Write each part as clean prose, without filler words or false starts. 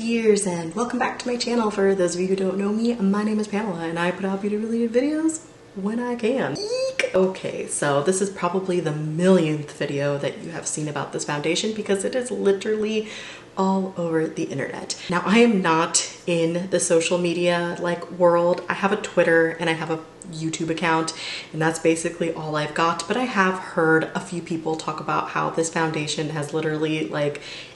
beautiers, and welcome back to my channel. For those of you who don't know me, my name is Pamela and I put out beauty related videos when I can. Eek! Okay, so this is probably the millionth video that you have seen about this foundation because it is literally all over the internet. Now, I am not in the social media world. I have a Twitter and I have a YouTube account, and that's basically all I've got. But I have heard a few people talk about how this foundation has literally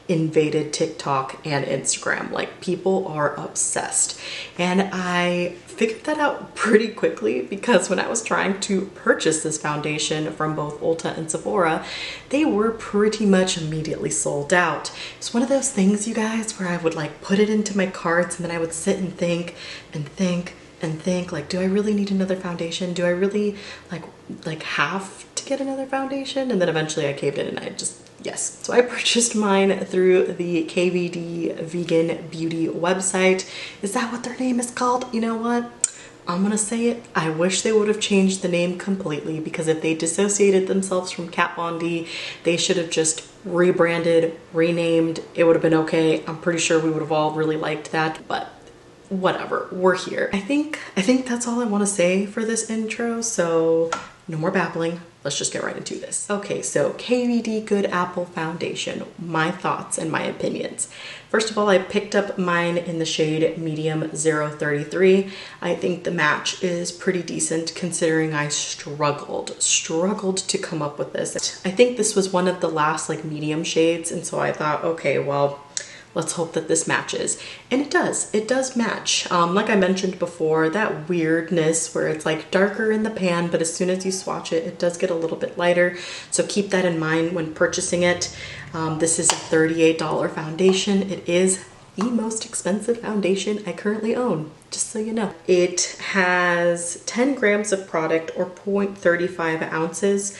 invaded TikTok and Instagram. People are obsessed. And I figured that out pretty quickly because when I was trying to purchase this foundation from both Ulta and Sephora, they were pretty much immediately sold out. It's one of those things, you guys, where I would put it into my carts and then I would sit and think and think and think, do I really need another foundation? Do I really have to get another foundation? And then eventually I caved in and I just, yes. So I purchased mine through the KVD Vegan Beauty website. Is that what their name is called? You know what? I'm gonna say it. I wish they would have changed the name completely, because if they dissociated themselves from Kat Von D, they should have just rebranded, renamed. It would have been okay. I'm pretty sure we would have all really liked that, but whatever, we're here. I think that's all I want to say for this intro, so no more babbling. Let's just get right into this. Okay, so KVD Good Apple Foundation, my thoughts and my opinions. First of all, I picked up mine in the shade medium 033. I think the match is pretty decent considering I struggled to come up with this. I think this was one of the last medium shades, and so I thought, okay, well, let's hope that this matches. And it does match. Like I mentioned before, that weirdness where it's darker in the pan, but as soon as you swatch it, it does get a little bit lighter. So keep that in mind when purchasing it. This is a $38 foundation. It is the most expensive foundation I currently own, just so you know. It has 10 grams of product, or 0.35 ounces.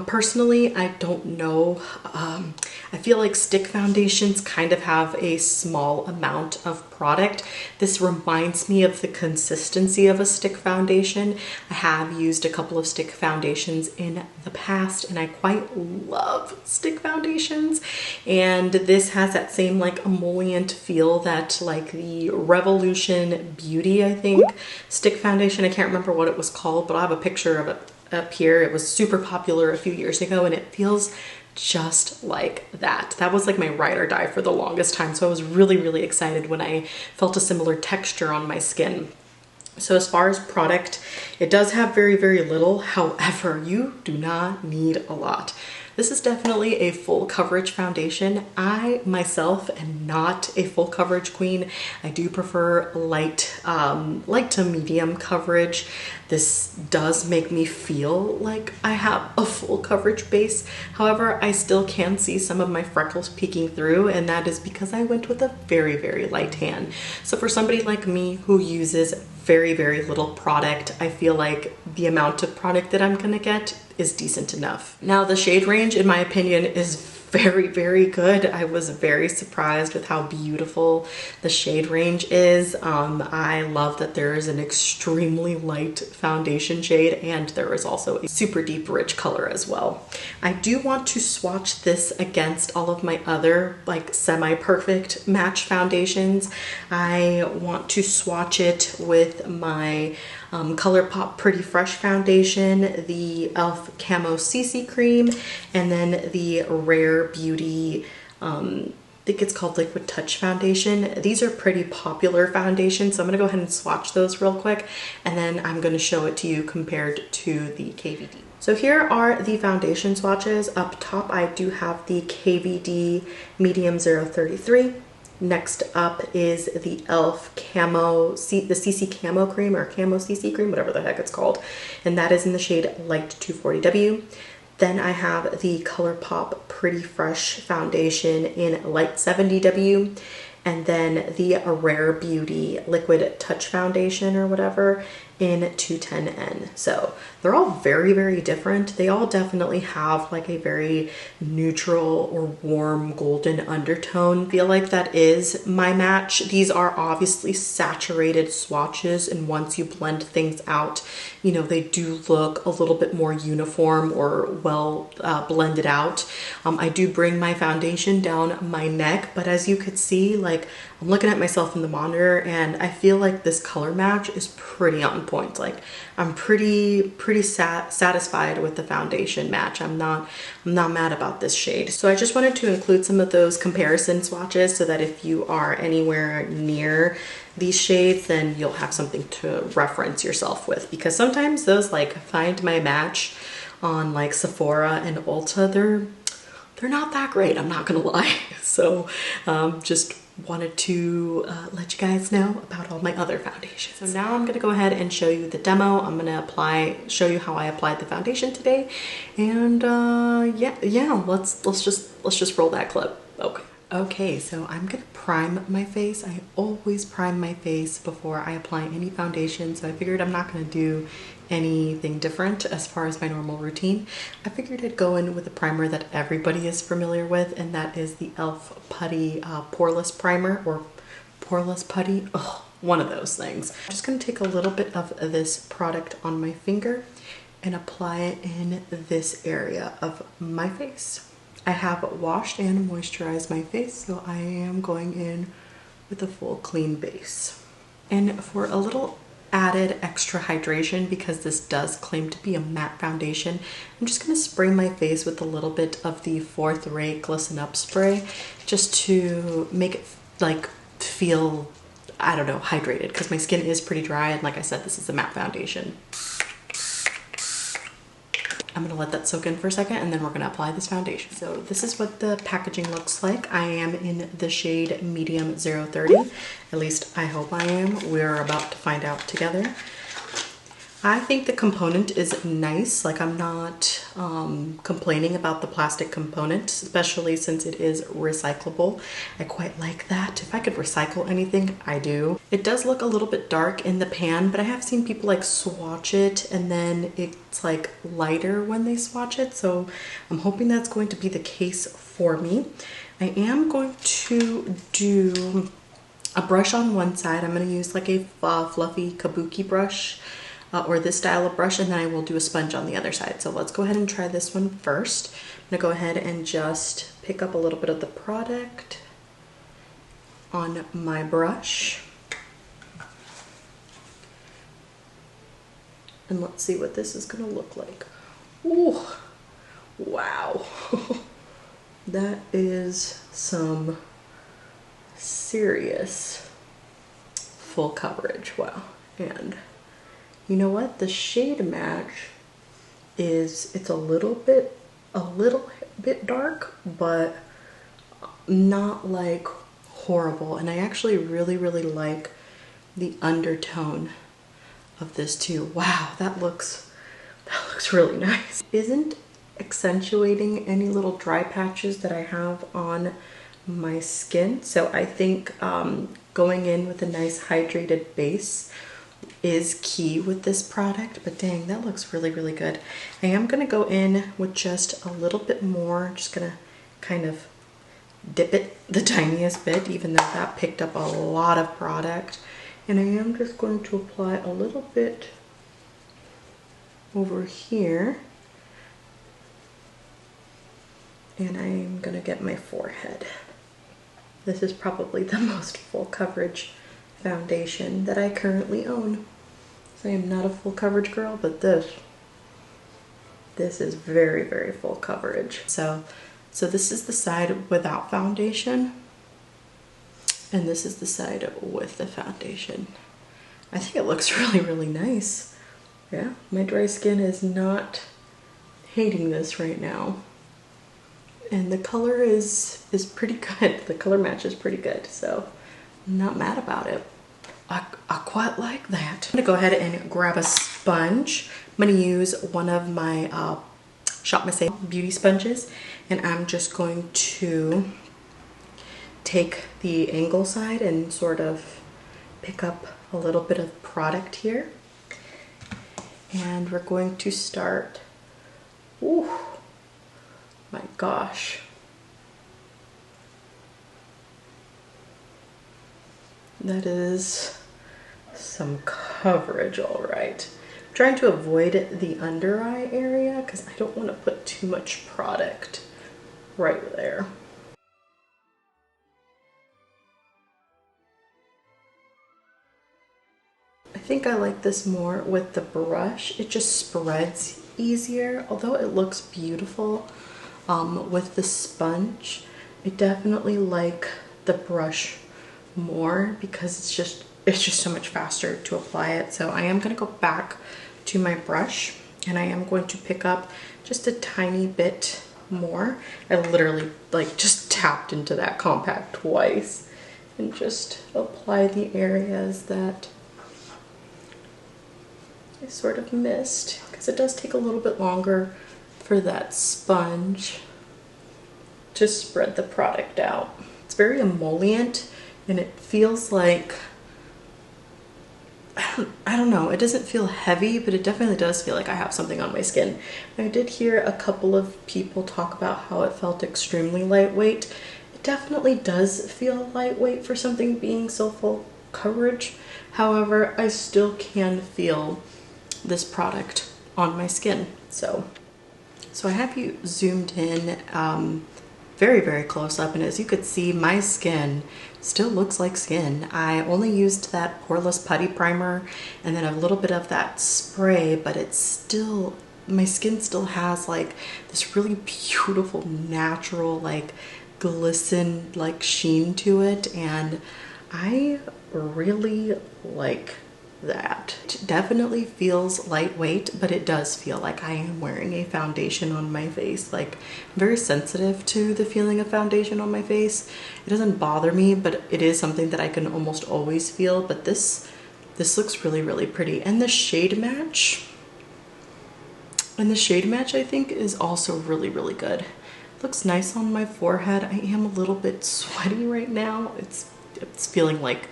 Personally, I don't know. I feel like stick foundations kind of have a small amount of product. This reminds me of the consistency of a stick foundation. I have used a couple of stick foundations in the past and I quite love stick foundations. And this has that same emollient feel that the Revolution Beauty, I think, stick foundation. I can't remember what it was called, but I have a picture of it up here. It was super popular a few years ago and it feels just like that. That was my ride or die for the longest time. So I was really excited when I felt a similar texture on my skin. So as far as product, it does have very little. However, you do not need a lot. This is definitely a full coverage foundation. I myself am not a full coverage queen. I do prefer light to medium coverage. This does make me feel like I have a full coverage base. However, I still can see some of my freckles peeking through, and that is because I went with a very light tan. So for somebody like me who uses very little product, I feel like the amount of product that I'm gonna get is decent enough. Now, the shade range, in my opinion, is very good. I was very surprised with how beautiful the shade range is. I love that there is an extremely light foundation shade and there is also a super deep rich color as well. I do want to swatch this against all of my other semi-perfect match foundations. I want to swatch it with my Colourpop Pretty Fresh foundation, the e.l.f. Camo CC cream, and then the Rare Beauty, I think it's called Liquid Touch foundation. These are pretty popular foundations, so I'm gonna go ahead and swatch those real quick, and then I'm gonna show it to you compared to the KVD. So here are the foundation swatches. Up top, I do have the KVD Medium 033. Next up is the e.l.f. Camo, the CC Camo cream, or Camo CC cream, whatever the heck it's called. And that is in the shade Light 240W. Then I have the Colourpop Pretty Fresh foundation in Light 70W. And then the Rare Beauty Liquid Touch foundation, or whatever, in 210N. So they're all very different. They all definitely have a very neutral or warm golden undertone. I feel like that is my match. These are obviously saturated swatches, and once you blend things out, they do look a little bit more uniform or well blended out. I do bring my foundation down my neck, but as you could see, I'm looking at myself in the monitor and I feel like this color match is pretty on point. Like I'm pretty satisfied with the foundation match. I'm not mad about this shade. So I just wanted to include some of those comparison swatches so that if you are anywhere near these shades, then you'll have something to reference yourself with, because sometimes those like find my match on like Sephora and Ulta, they're not that great, I'm not gonna lie. So just wanted to let you guys know about all my other foundations. So now I'm gonna go ahead and show you the demo. I'm gonna show you how I applied the foundation today, and yeah, let's just roll that clip. Okay, so I'm gonna prime my face. I always prime my face before I apply any foundation, so I figured I'm not gonna do anything different as far as my normal routine. I figured I'd go in with a primer that everybody is familiar with, and that is the e.l.f. Putty Poreless Primer, or Poreless Putty, one of those things. I'm just gonna take a little bit of this product on my finger and apply it in this area of my face. I have washed and moisturized my face, so I am going in with a full clean base. And for a little added extra hydration, because this does claim to be a matte foundation, I'm just going to spray my face with a little bit of the Fourth Ray Glisten Up spray, just to make it like feel, I don't know, hydrated, because my skin is pretty dry, and like I said, this is a matte foundation. I'm gonna let that soak in for a second, and then we're gonna apply this foundation. So this is what the packaging looks like. I am in the shade Medium 030. At least I hope I am. We're about to find out together. I think the component is nice. Like, I'm not complaining about the plastic component, especially since it is recyclable. I quite like that. If I could recycle anything, I do. It does look a little bit dark in the pan, but I have seen people like swatch it and then it's like lighter when they swatch it. So I'm hoping that's going to be the case for me. I am going to do a brush on one side. I'm going to use like a fluffy kabuki brush, or this style of brush, and then I will do a sponge on the other side. So let's go ahead and try this one first. I'm gonna go ahead and just pick up a little bit of the product on my brush. And let's see what this is gonna look like. Ooh, wow. That is some serious full coverage, wow. And you know what? The shade match it's a little bit dark, but not like horrible. And I actually really like the undertone of this too. Wow, that looks really nice. Isn't accentuating any little dry patches that I have on my skin. So I think going in with a nice hydrated base is key with this product, but dang, that looks really good. I am gonna go in with just a little bit more, just gonna kind of dip it the tiniest bit, even though that picked up a lot of product. And I am just going to apply a little bit over here. And I'm gonna get my forehead. This is probably the most full coverage foundation that I currently own. So I am not a full coverage girl, but this is very full coverage. So this is the side without foundation, and this is the side with the foundation. I think it looks really nice. Yeah, my dry skin is not hating this right now. And the color is pretty good. The color match is pretty good, so I'm not mad about it. I quite like that. I'm gonna go ahead and grab a sponge. I'm gonna use one of my Shop Miss beauty sponges, and I'm just going to take the angle side and sort of pick up a little bit of product here. And we're going to start, ooh, my gosh. That is some coverage, all right. I'm trying to avoid the under eye area because I don't want to put too much product right there. think I like this more with the brush. It just spreads easier, although it looks beautiful with the sponge. I definitely like the brush more because it's just so much faster to apply it. So I am going to go back to my brush and I am going to pick up just a tiny bit more. I literally like just tapped into that compact twice and just apply the areas that I sort of missed, because it does take a little bit longer for that sponge to spread the product out. It's very emollient and it feels like, I don't know, it doesn't feel heavy, but it definitely does feel like I have something on my skin. I did hear a couple of people talk about how it felt extremely lightweight. It definitely does feel lightweight for something being so full coverage. However, I still can feel this product on my skin. So I have you zoomed in very, very close up, and as you could see, my skin still looks like skin. I only used that Poreless Putty primer and then a little bit of that spray, but it's still, my skin still has like this really beautiful natural like glisten like sheen to it, and I really like that. It definitely feels lightweight, but it does feel like I am wearing a foundation on my face. Like, I'm very sensitive to the feeling of foundation on my face. It doesn't bother me, but it is something that I can almost always feel. But this looks really, really pretty. And the shade match, I think is also really, really good. It looks nice on my forehead. I am a little bit sweaty right now. It's feeling like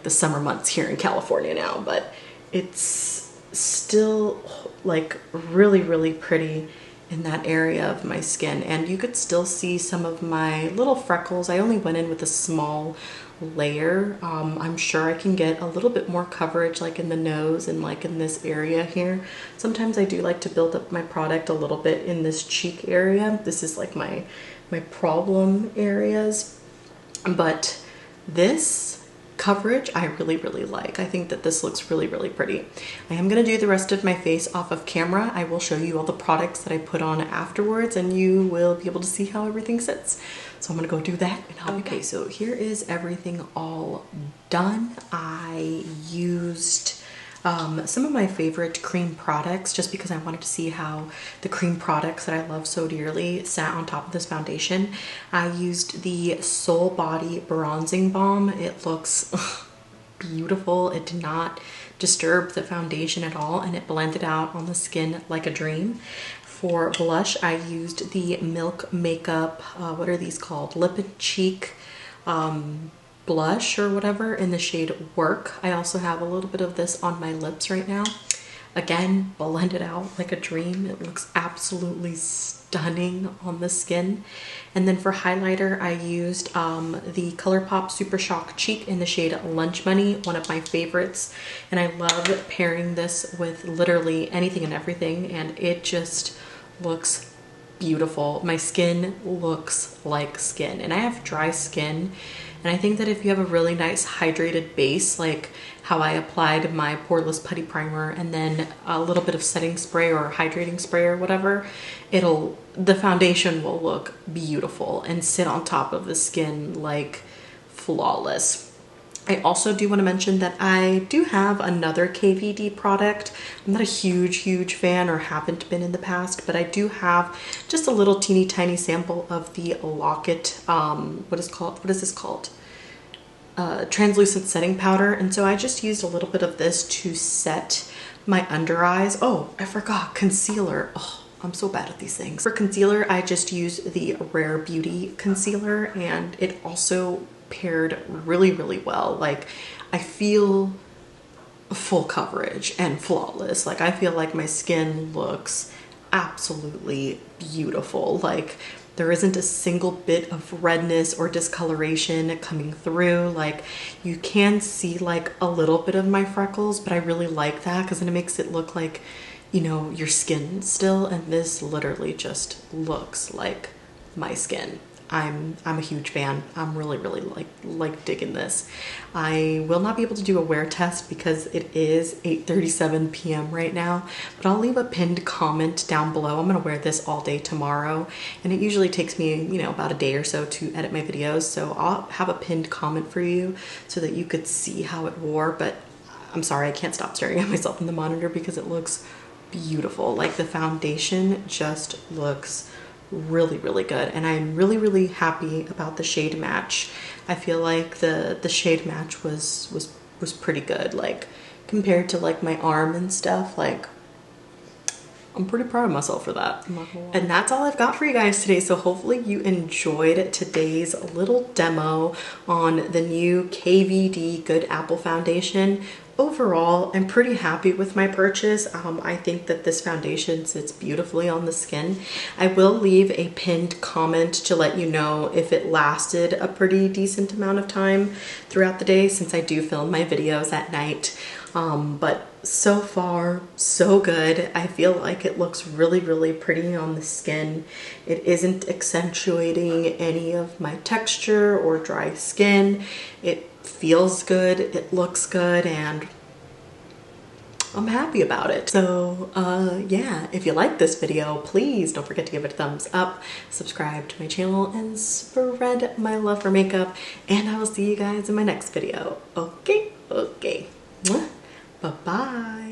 the summer months here in California now, but it's still like really, really pretty in that area of my skin. And you could still see some of my little freckles. I only went in with a small layer. I'm sure I can get a little bit more coverage like in the nose and like in this area here. Sometimes I do like to build up my product a little bit in this cheek area. This is like my problem areas, but this coverage I really, really like. I think that this looks really, really pretty. I am going to do the rest of my face off of camera. I will show you all the products that I put on afterwards and you will be able to see how everything sits. So I'm going to go do that and I'll be back. Okay, so here is everything all done. I used some of my favorite cream products just because I wanted to see how the cream products that I love so dearly sat on top of this foundation. I used the Soul Body Bronzing Balm. It looks beautiful. It did not disturb the foundation at all and it blended out on the skin like a dream. For blush, I used the Milk Makeup, what are these called? Lip and Cheek blush or whatever in the shade Work. I also have a little bit of this on my lips right now. Again, blended out like a dream. It looks absolutely stunning on the skin. And then for highlighter, I used the Colourpop Super Shock Cheek in the shade Lunch Money, one of my favorites. And I love pairing this with literally anything and everything, and it just looks beautiful. My skin looks like skin, and I have dry skin. And I think that if you have a really nice hydrated base, like how I applied my Poreless Putty Primer and then a little bit of setting spray or hydrating spray or whatever, the foundation will look beautiful and sit on top of the skin like flawless. I also do want to mention that I do have another KVD product. I'm not a huge fan, or haven't been in the past, but I do have just a little teeny tiny sample of the Locket, what is this called? Translucent setting powder. And so I just used a little bit of this to set my under eyes. Oh, I forgot concealer. Oh, I'm so bad at these things. For concealer, I just used the Rare Beauty concealer, and it also paired really, really well. Like, I feel full coverage and flawless. Like, I feel like my skin looks absolutely beautiful. Like, there isn't a single bit of redness or discoloration coming through. Like, you can see like a little bit of my freckles, but I really like that because then it makes it look like, you know, your skin still. And this literally just looks like my skin. I'm a huge fan. I'm really like digging this. I will not be able to do a wear test because it is 8:37 p.m. right now, but I'll leave a pinned comment down below. I'm gonna wear this all day tomorrow, and it usually takes me, you know, about a day or so to edit my videos, so I'll have a pinned comment for you so that you could see how it wore. But I'm sorry, I can't stop staring at myself in the monitor because it looks beautiful. Like, the foundation just looks really good, and I'm really happy about the shade match. I feel like the shade match was pretty good, like compared to like my arm and stuff. Like, I'm pretty proud of myself for that. And that's all I've got for you guys today. So hopefully you enjoyed today's little demo on the new KVD Good Apple Foundation. Overall, I'm pretty happy with my purchase. I think that this foundation sits beautifully on the skin. I will leave a pinned comment to let you know if it lasted a pretty decent amount of time throughout the day, since I do film my videos at night. But so far, so good. I feel like it looks really pretty on the skin. It isn't accentuating any of my texture or dry skin. It feels good, it looks good, and I'm happy about it. So yeah, if you like this video, please don't forget to give it a thumbs up, subscribe to my channel, and spread my love for makeup. And I will see you guys in my next video. Okay, bye bye.